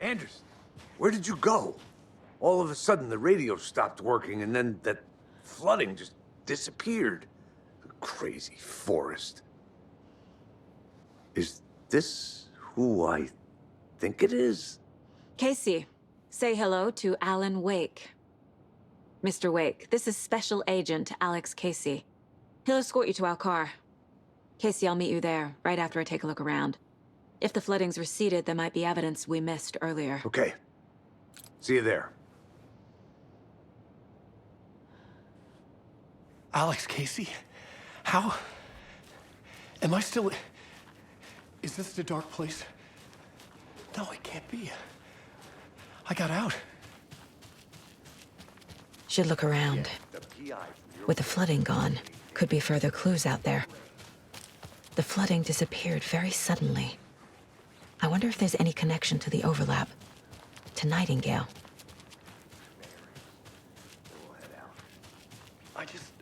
Anderson, where did you go? All of a sudden, the radio stopped working, and then that flooding just disappeared. Crazy forest. Is this who I think it is? Casey, say hello to Alan Wake. Mr. Wake, this is Special Agent Alex Casey. He'll escort you to our car. Casey, I'll meet you there, right after I take a look around. If the flooding's receded, there might be evidence we missed earlier. Okay. See you there. Alex Casey? How? Am I still... Is this the dark place? No, it can't be. I got out. Should look around. With the flooding gone, could be further clues out there. The flooding disappeared very suddenly. I wonder if there's any connection to the overlap. To Nightingale.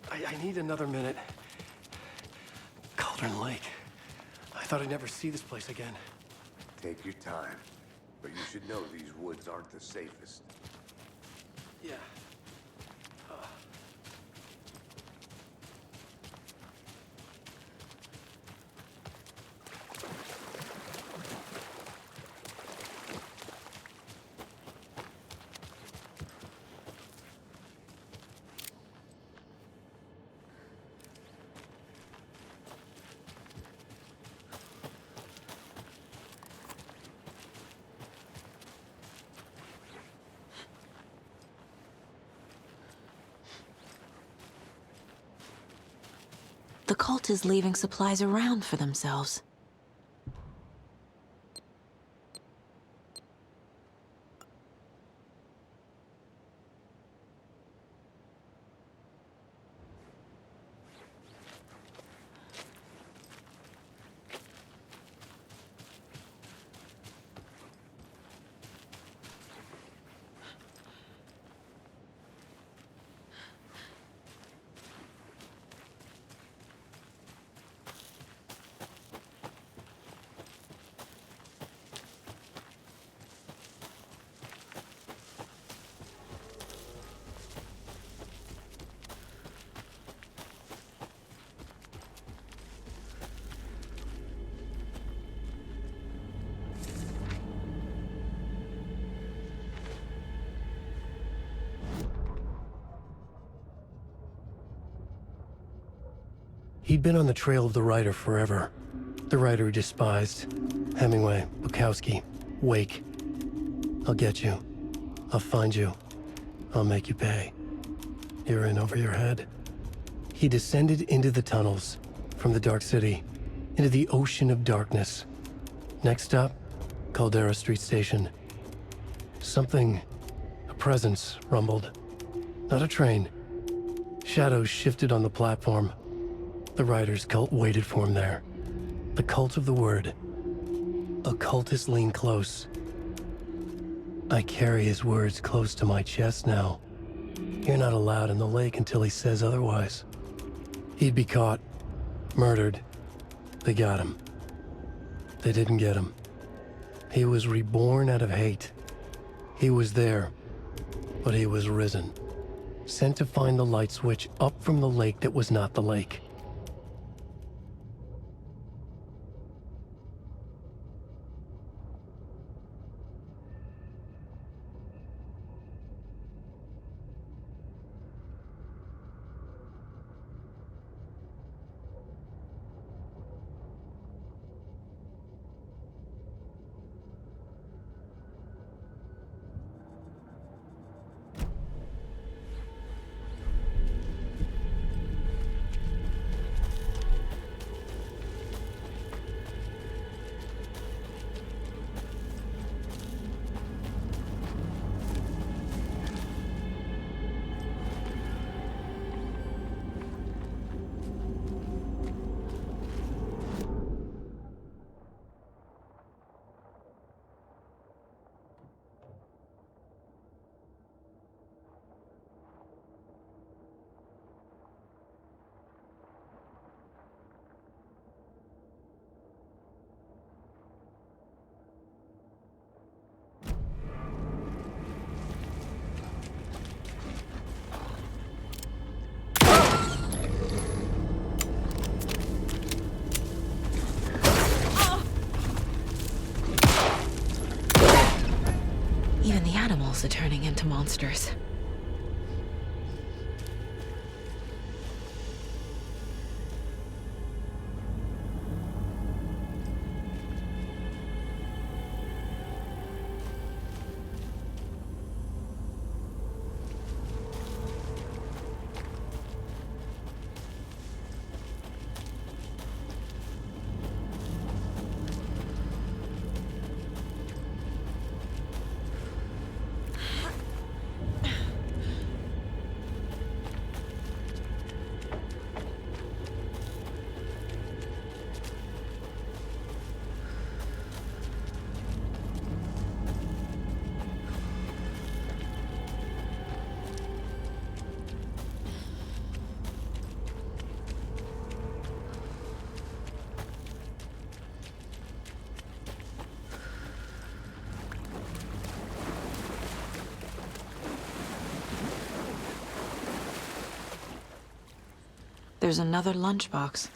I need another minute. Cauldron Lake. I thought I'd never see this place again. Take your time. But you should know these woods aren't the safest. Yeah. The cult is leaving supplies around for themselves. He'd been on the trail of the writer forever. The writer he despised. Hemingway, Bukowski, Wake. I'll get you. I'll find you. I'll make you pay. You're in over your head. He descended into the tunnels, from the Dark City, into the ocean of darkness. Next stop, Caldera Street Station. Something, a presence, rumbled. Not a train. Shadows shifted on the platform. The writer's cult waited for him there. The cult of the word. Occultists lean close. I carry his words close to my chest now. You're not allowed in the lake until he says otherwise. He'd be caught, murdered. They got him. They didn't get him. He was reborn out of hate. He was there, but he was risen. Sent to find the light switch up from the lake that was not the lake. Animals are turning into monsters. There's another lunchbox.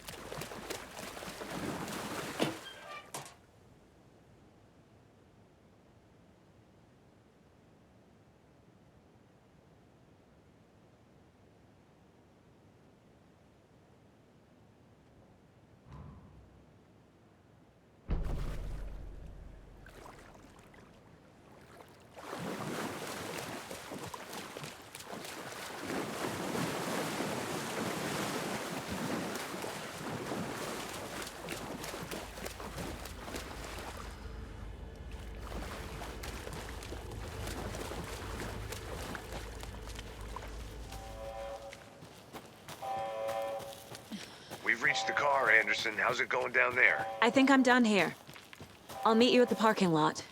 We've reached the car, Anderson. How's it going down there? I think I'm done here. I'll meet you at the parking lot.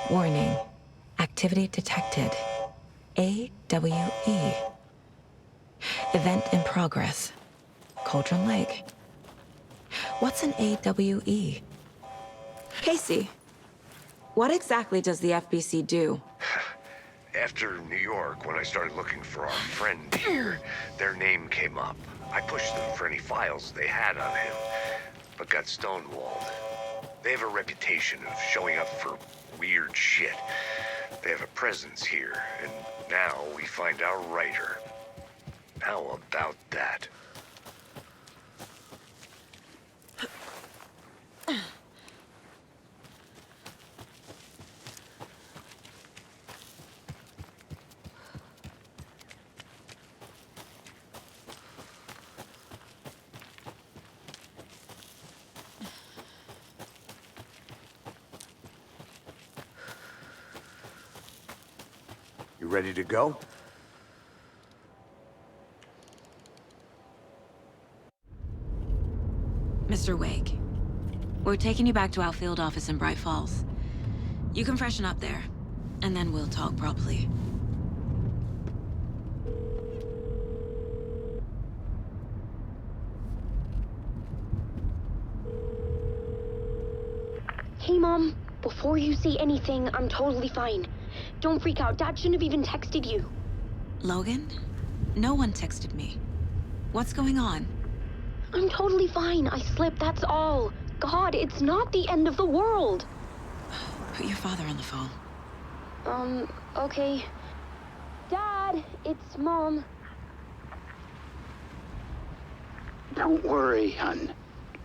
Warning. Activity detected. AWE. Event in progress. Cauldron Lake. What's an AWE? Casey, what exactly does the FBC do? After New York, when I started looking for our friend here, their name came up. I pushed them for any files they had on him, but got stonewalled. They have a reputation of showing up for weird shit. They have a presence here, and now we find our writer. How about that? You ready to go? Mr. Wake, we're taking you back to our field office in Bright Falls. You can freshen up there, and then we'll talk properly. Hey, Mom. Before you say anything, I'm totally fine. Don't freak out. Dad shouldn't have even texted you. Logan? No one texted me. What's going on? I'm totally fine. I slipped, that's all. God, it's not the end of the world. Put your father on the phone. Okay. Dad, it's Mom. Don't worry, hon.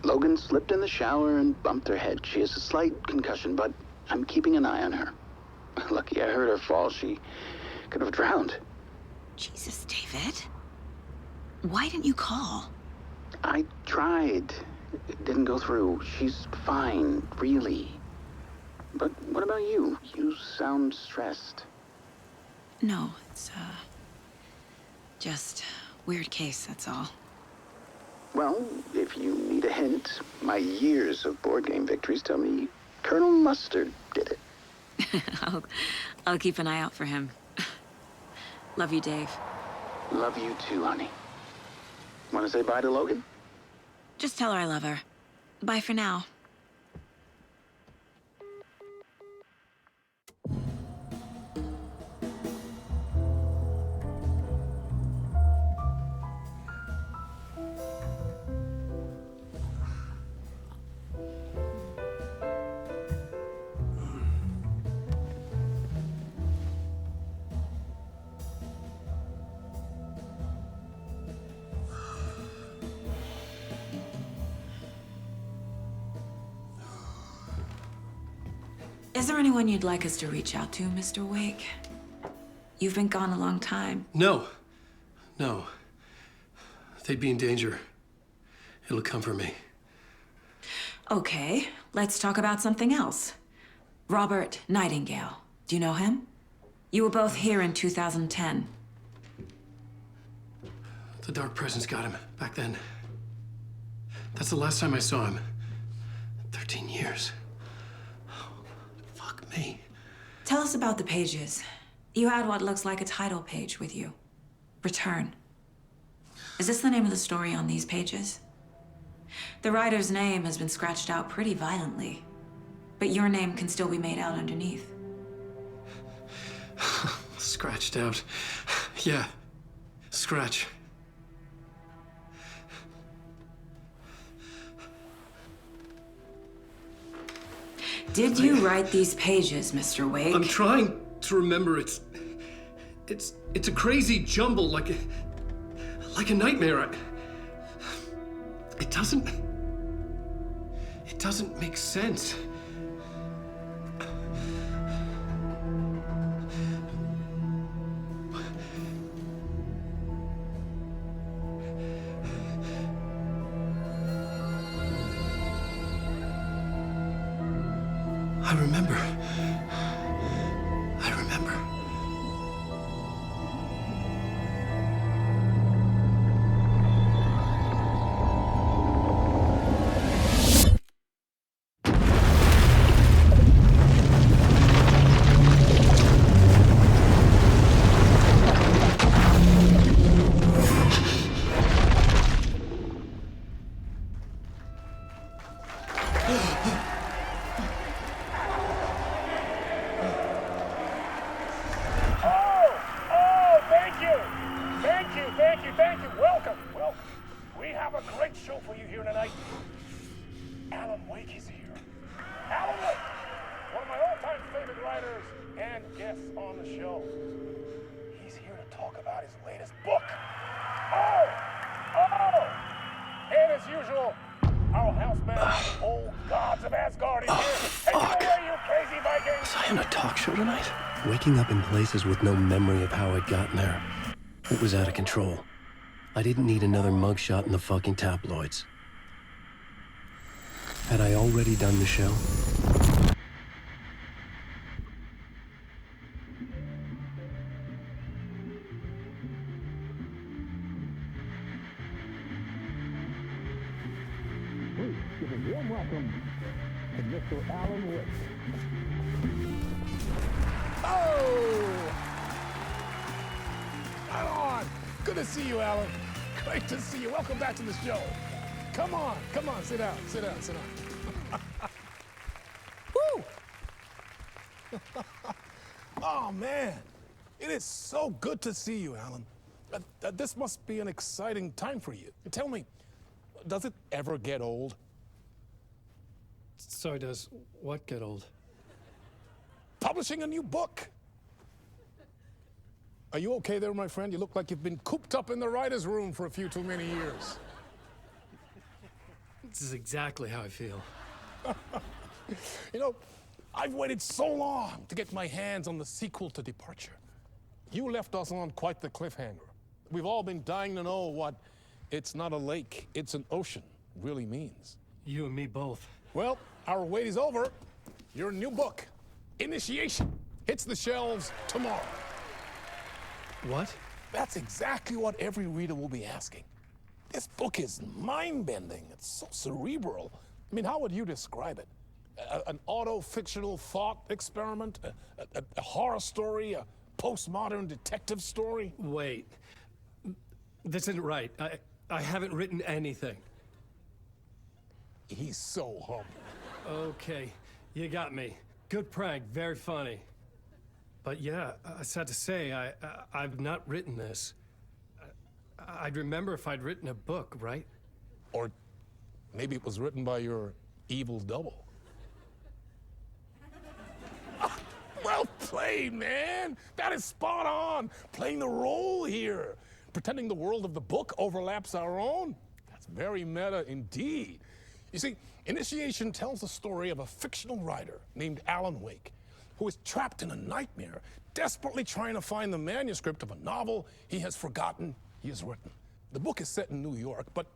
Logan slipped in the shower and bumped her head. She has a slight concussion, but I'm keeping an eye on her. Lucky I heard her fall. She could have drowned. Jesus, David. Why didn't you call? I tried. It didn't go through. She's fine, really. But what about you? You sound stressed. No, it's, just weird case, that's all. Well, if you need a hint, my years of board game victories tell me Colonel Mustard did it. I'll keep an eye out for him. Love you, Dave. Love you too, honey. Want to say bye to Logan? Just tell her I love her. Bye for now. Is there anyone you'd like us to reach out to, Mr. Wake? You've been gone a long time. No. No. They'd be in danger. It'll come for me. Okay, let's talk about something else. Robert Nightingale. Do you know him? You were both here in 2010. The Dark Presence got him back then. That's the last time I saw him. 13 years. Fuck me. Tell us about the pages. You had what looks like a title page with you. Return. Is this the name of the story on these pages? The writer's name has been scratched out pretty violently, but your name can still be made out underneath. Scratched out. Yeah. Scratch. Did you write these pages, Mr. Wake? I'm trying to remember. It's a crazy jumble, like a nightmare. It doesn't make sense. I remember. Thank you. Welcome. We have a great show for you here tonight. Alan Wake is here. Alan Wake, one of my all-time favorite writers and guests on the show. He's here to talk about his latest book. And as usual, our housebound old gods of Asgard is here. Fuck. Take it away, you crazy Vikings! Was I on a talk show tonight? Waking up in places with no memory of how I'd gotten there. It was out of control. I didn't need another mugshot in the fucking tabloids. Had I already done the show? Please give a warm welcome to Mr. Alan Wake. Right on. Good to see you, Alan. Great to see you. Welcome back to the show. Come on, sit down. Woo! Oh, man. It is so good to see you, Alan. This must be an exciting time for you. Tell me, does it ever get old? Sorry, does what get old? Publishing a new book. Are you okay there, my friend? You look like you've been cooped up in the writer's room for a few too many years. This is exactly how I feel. You know, I've waited so long to get my hands on the sequel to Departure. You left us on quite the cliffhanger. We've all been dying to know what "it's not a lake, it's an ocean" really means. You and me both. Well, our wait is over. Your new book, Initiation, hits the shelves tomorrow. What? That's exactly what every reader will be asking. This book is mind-bending. It's so cerebral. I mean, how would you describe it? An auto-fictional thought experiment? A horror story? postmodern detective story? Wait. This isn't right. I haven't written anything. He's so humble. Okay, you got me. Good prank, very funny. But yeah, sad to say, I've not written this. I'd remember if I'd written a book, right? Or maybe it was written by your evil double. Well played, man. That is spot on. Playing the role here. Pretending the world of the book overlaps our own. That's very meta indeed. You see, Initiation tells the story of a fictional writer named Alan Wake, who is trapped in a nightmare, desperately trying to find the manuscript of a novel he has forgotten he has written. The book is set in New York, but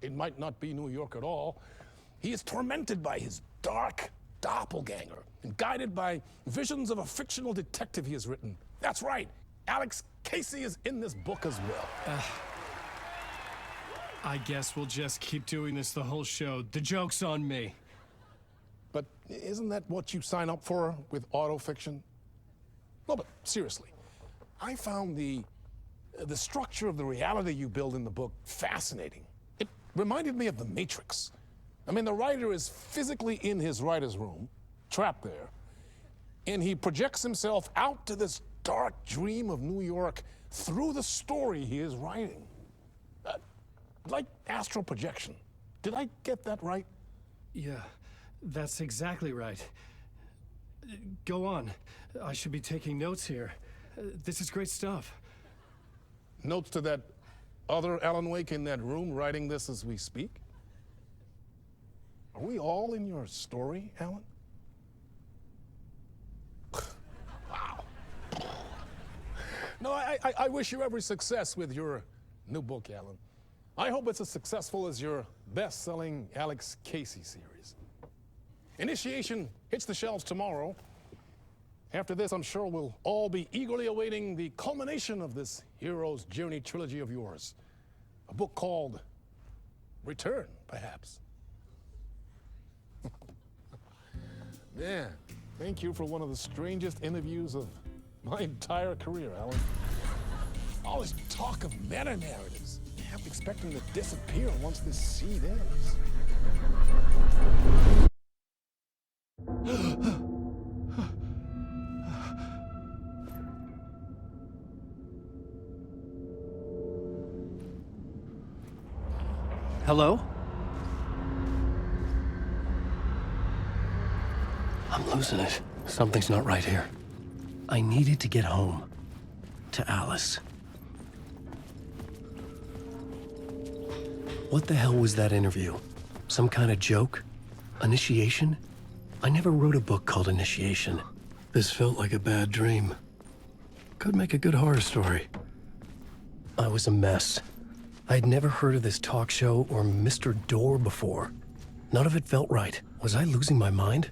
it might not be New York at all. He is tormented by his dark doppelganger and guided by visions of a fictional detective he has written. That's right, Alex Casey is in this book as well. I guess we'll just keep doing this the whole show. The joke's on me. But isn't that what you sign up for with autofiction? No, but seriously, I found the structure of the reality you build in the book fascinating. It reminded me of The Matrix. I mean, the writer is physically in his writer's room, trapped there, and he projects himself out to this dark dream of New York through the story he is writing. Like astral projection. Did I get that right? Yeah, that's exactly right. Go on. I should be taking notes here. This is great stuff. Notes to that other Alan Wake in that room writing this as we speak? Are we all in your story, Alan? Wow. No, I wish you every success with your new book, Alan. I hope it's as successful as your best-selling Alex Casey series. Initiation hits the shelves tomorrow. After this, I'm sure we'll all be eagerly awaiting the culmination of this hero's journey trilogy of yours. A book called Return, perhaps. Man, thank you for one of the strangest interviews of my entire career, Alan. All this talk of meta-narratives. I'm expecting to disappear once this seed ends. Hello? I'm losing it. Something's not right here. I needed to get home. To Alice. What the hell was that interview? Some kind of joke? Initiation? I never wrote a book called Initiation. This felt like a bad dream. Could make a good horror story. I was a mess. I'd never heard of this talk show or Mr. Door before. None of it felt right. Was I losing my mind?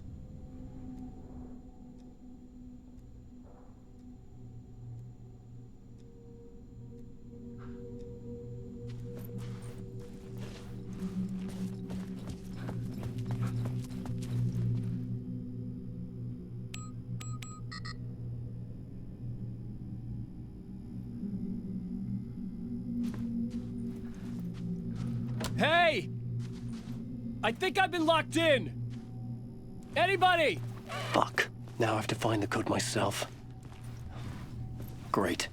Hey! I think I've been locked in! Anybody? Fuck. Now I have to find the code myself. Great.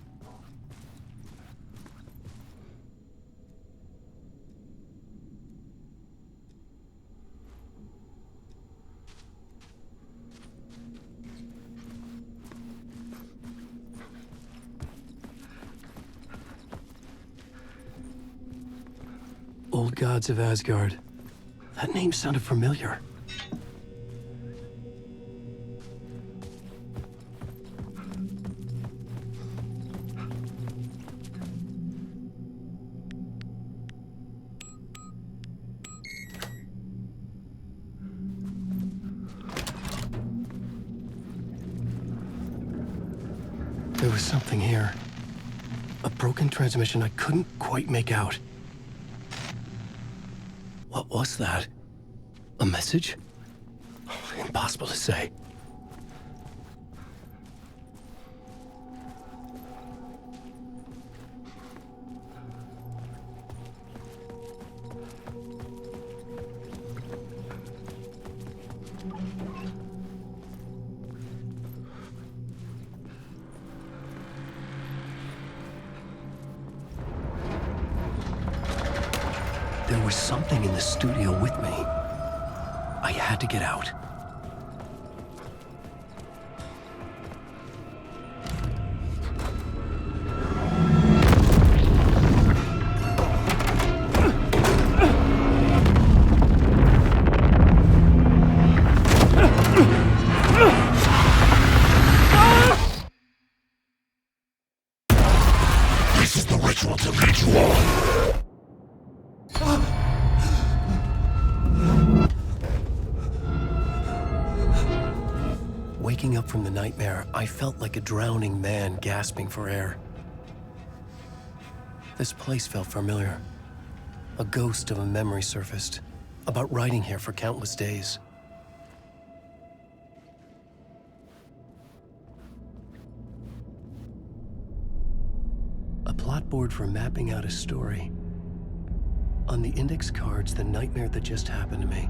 Old Gods of Asgard. That name sounded familiar. There was something here. A broken transmission I couldn't quite make out. What was that? A message? Impossible to say. There was something in the studio with me. I had to get out. This is the ritual to lead you on. Waking up from the nightmare, I felt like a drowning man gasping for air. This place felt familiar. A ghost of a memory surfaced, about riding here for countless days. A plot board for mapping out a story. On the index cards, the nightmare that just happened to me.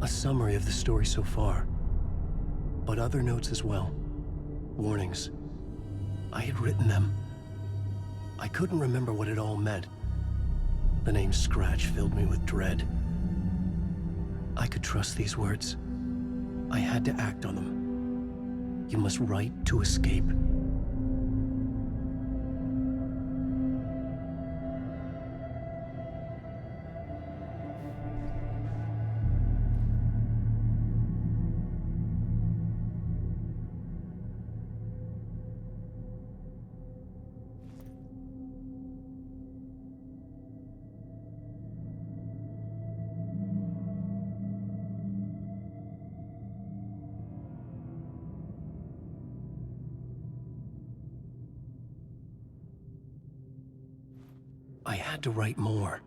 A summary of the story so far. But other notes as well. Warnings. I had written them. I couldn't remember what it all meant. The name Scratch filled me with dread. I could trust these words. I had to act on them. You must write to escape. I had to write more.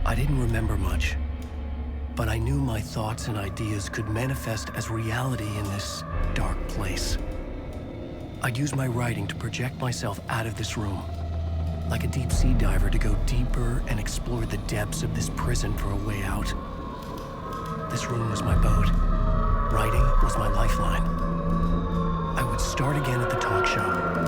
I didn't remember much, but I knew my thoughts and ideas could manifest as reality in this dark place. I'd use my writing to project myself out of this room, like a deep sea diver to go deeper and explore the depths of this prison for a way out. This room was my boat. Writing was my lifeline. I would start again at the talk show.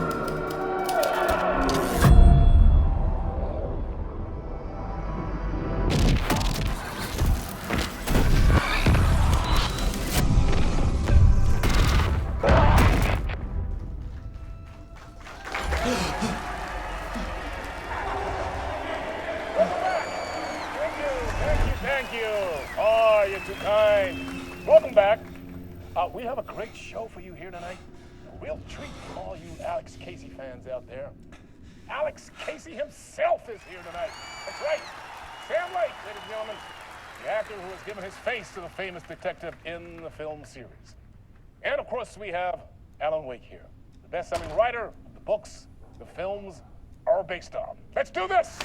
Thank you. Oh, you're too kind. Welcome back. We have a great show for you here tonight. A real treat for all you Alex Casey fans out there. Alex Casey himself is here tonight. That's right. Sam Lake, ladies and gentlemen. The actor who has given his face to the famous detective in the film series. And of course, we have Alan Wake here. The best-selling writer of the books the films are based on. Let's do this!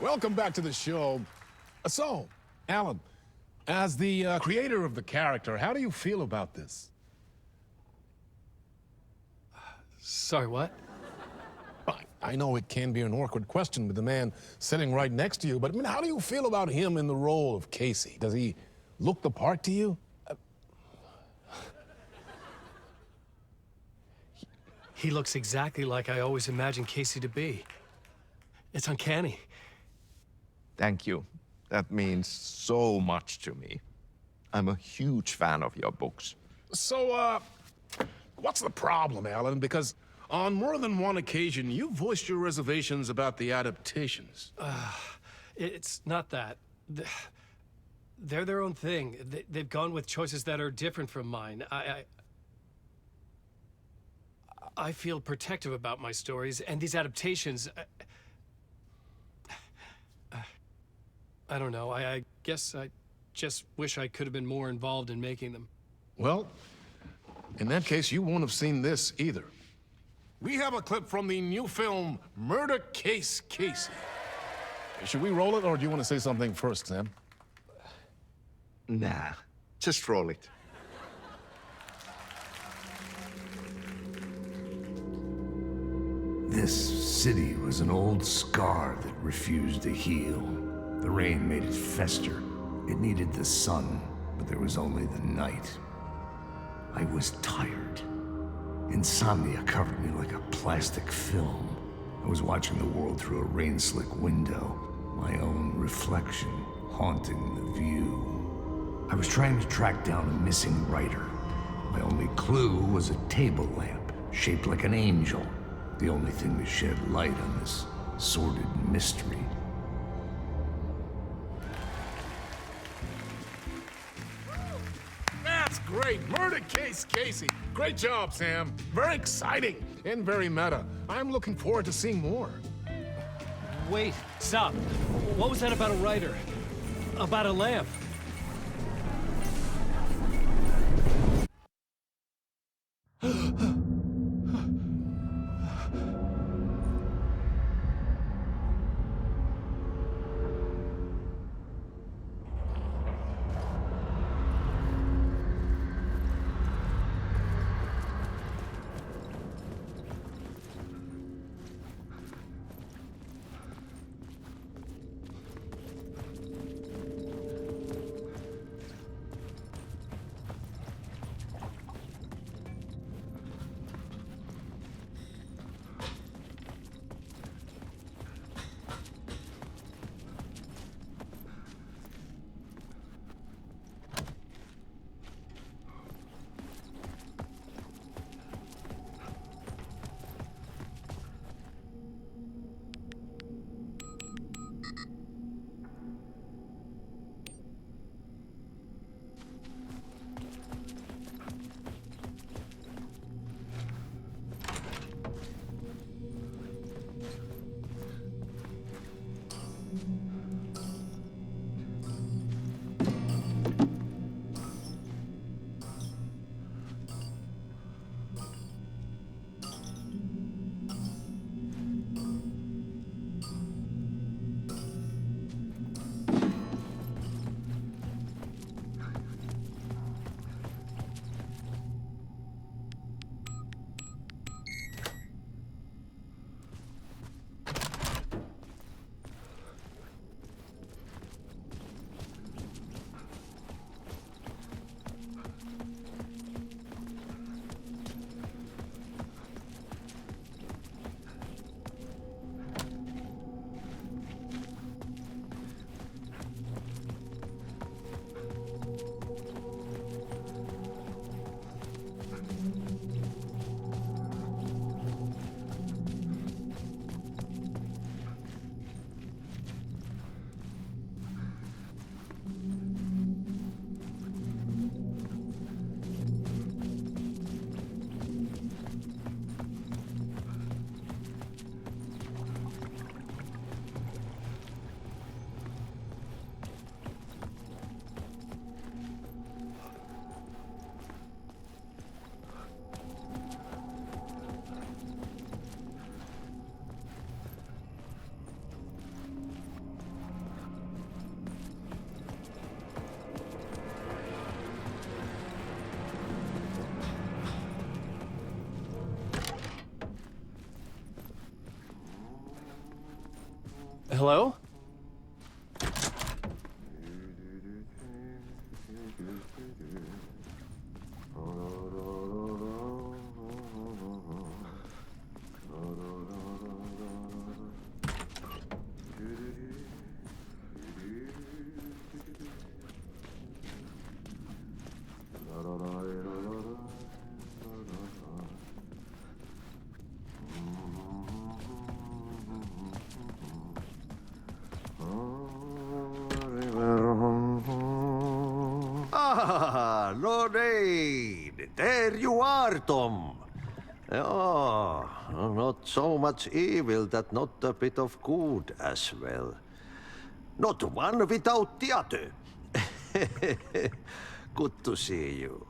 Welcome back to the show. So, Alan, as the creator of the character, how do you feel about this? Sorry, what? I know it can be an awkward question with the man sitting right next to you, but I mean, how do you feel about him in the role of Casey? Does he look the part to you? He looks exactly like I always imagined Casey to be. It's uncanny. Thank you. That means so much to me. I'm a huge fan of your books. So, what's the problem, Alan? Because on more than one occasion, you voiced your reservations about the adaptations. It's not that. They're their own thing. They've gone with choices that are different from mine. I feel protective about my stories, and these adaptations... I don't know. I guess I just wish I could have been more involved in making them. Well, in that case, you won't have seen this either. We have a clip from the new film, Murder Case Casey. Should we roll it, or do you want to say something first, Sam? Nah, just roll it. This city was an old scar that refused to heal. The rain made it fester. It needed the sun, but there was only the night. I was tired. Insomnia covered me like a plastic film. I was watching the world through a rain-slick window, my own reflection haunting the view. I was trying to track down a missing writer. My only clue was a table lamp, shaped like an angel. The only thing to shed light on this sordid mystery. That's great! Murder Case Casey! Great job, Sam. Very exciting and very meta. I'm looking forward to seeing more. Wait, stop. What was that about a writer? About a lamp? Hello? Ah, Lorraine! There you are, Tom. Oh, not so much evil that not a bit of good as well. Not one without the other. Good to see you.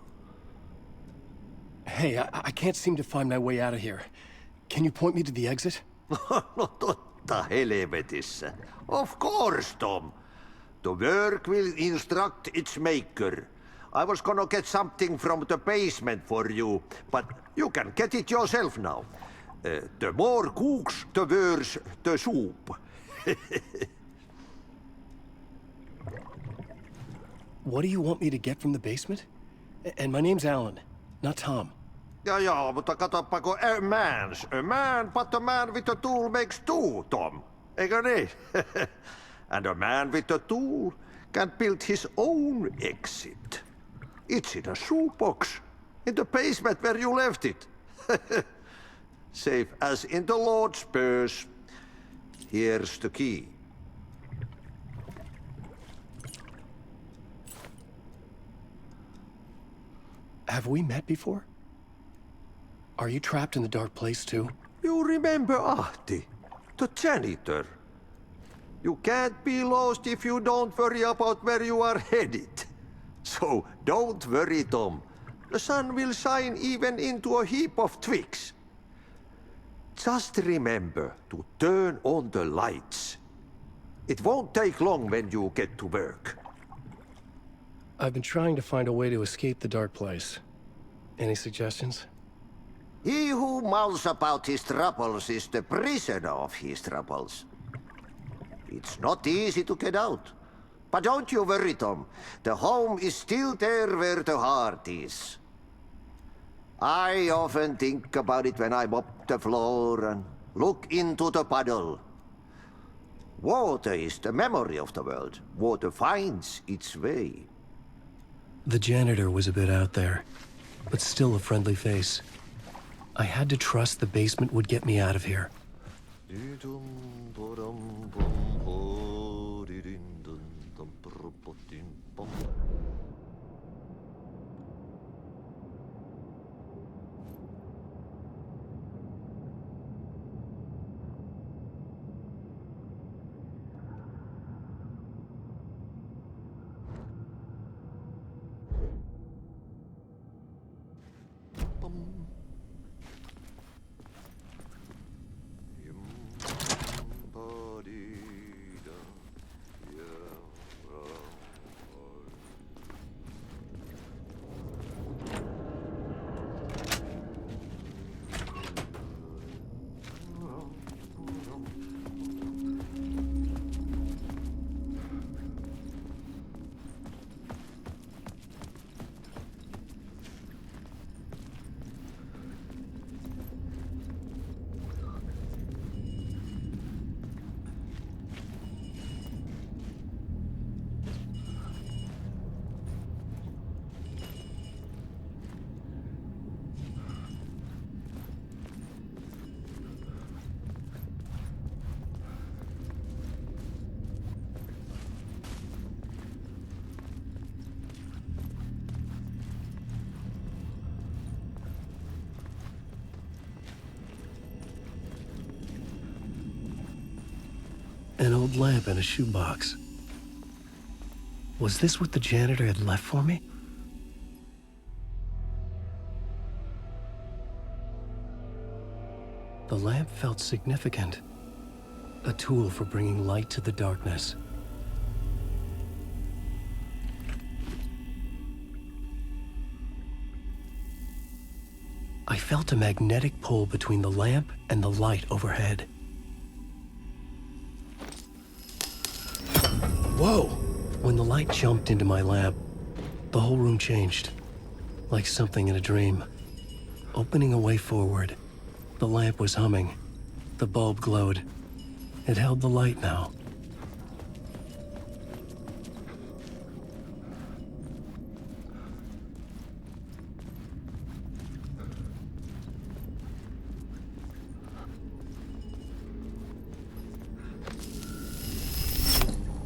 Hey, I can't seem to find my way out of here. Can you point me to the exit? No totta helvetissä. Of course, Tom. The work will instruct its maker. I was gonna get something from the basement for you, but you can get it yourself now. The more cooks, the worse the soup. What do you want me to get from the basement? And my name's Alan, not Tom. Ja, mutta katoppa kun a man, but a man with a tool makes two, Tom. Eikö niin? And a man with a tool can build his own exit. It's in a shoebox, in the basement where you left it. Safe as in the Lord's purse. Here's the key. Have we met before? Are you trapped in the dark place too? You remember Ahti, the janitor. You can't be lost if you don't worry about where you are headed. So don't worry, Tom. The sun will shine even into a heap of twigs. Just remember to turn on the lights. It won't take long when you get to work. I've been trying to find a way to escape the dark place. Any suggestions? He who mouths about his troubles is the prisoner of his troubles. It's not easy to get out. But don't you worry, Tom. The home is still there where the heart is. I often think about it when I mop the floor and look into the puddle. Water is the memory of the world. Water finds its way. The janitor was a bit out there, but still a friendly face. I had to trust the basement would get me out of here. An old lamp in a shoebox. Was this what the janitor had left for me? The lamp felt significant. A tool for bringing light to the darkness. I felt a magnetic pull between the lamp and the light overhead. Whoa! When the light jumped into my lamp, the whole room changed. Like something in a dream. Opening a way forward, the lamp was humming. The bulb glowed. It held the light now.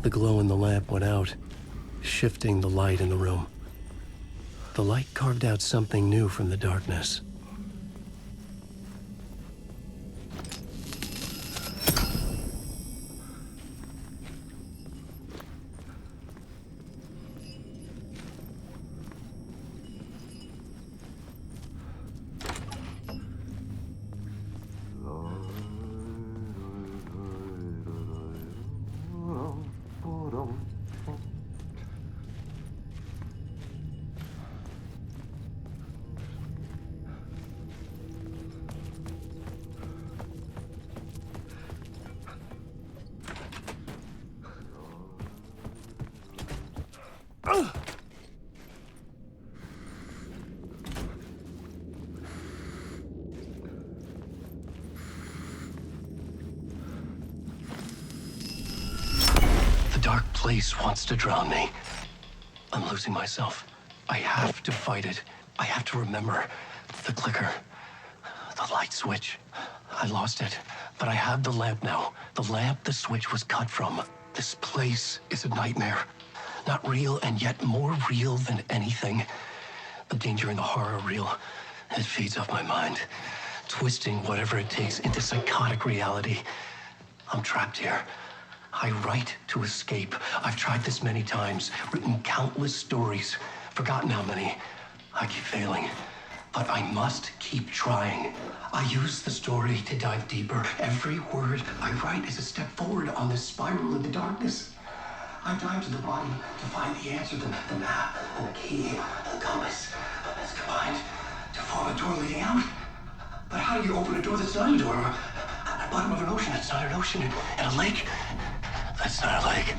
The glow in the lamp went out, shifting the light in the room. The light carved out something new from the darkness. The dark place wants to drown me. I'm losing myself. I have to fight it. I have to remember. The clicker. The light switch. I lost it. But I have the lamp now. The lamp the switch was cut from. This place is a nightmare. Not real, and yet more real than anything. The danger and the horror are real. It feeds off my mind, twisting whatever it takes into psychotic reality. I'm trapped here. I write to escape. I've tried this many times, written countless stories, forgotten how many. I keep failing, but I must keep trying. I use the story to dive deeper. Every word I write is a step forward on this spiral into darkness. I dive to the bottom to find the answer, the map, and the key, and the compass. It's combined to form a door leading out. But how do you open a door that's not a door? At the bottom of an ocean that's not an ocean, and a lake that's not a lake.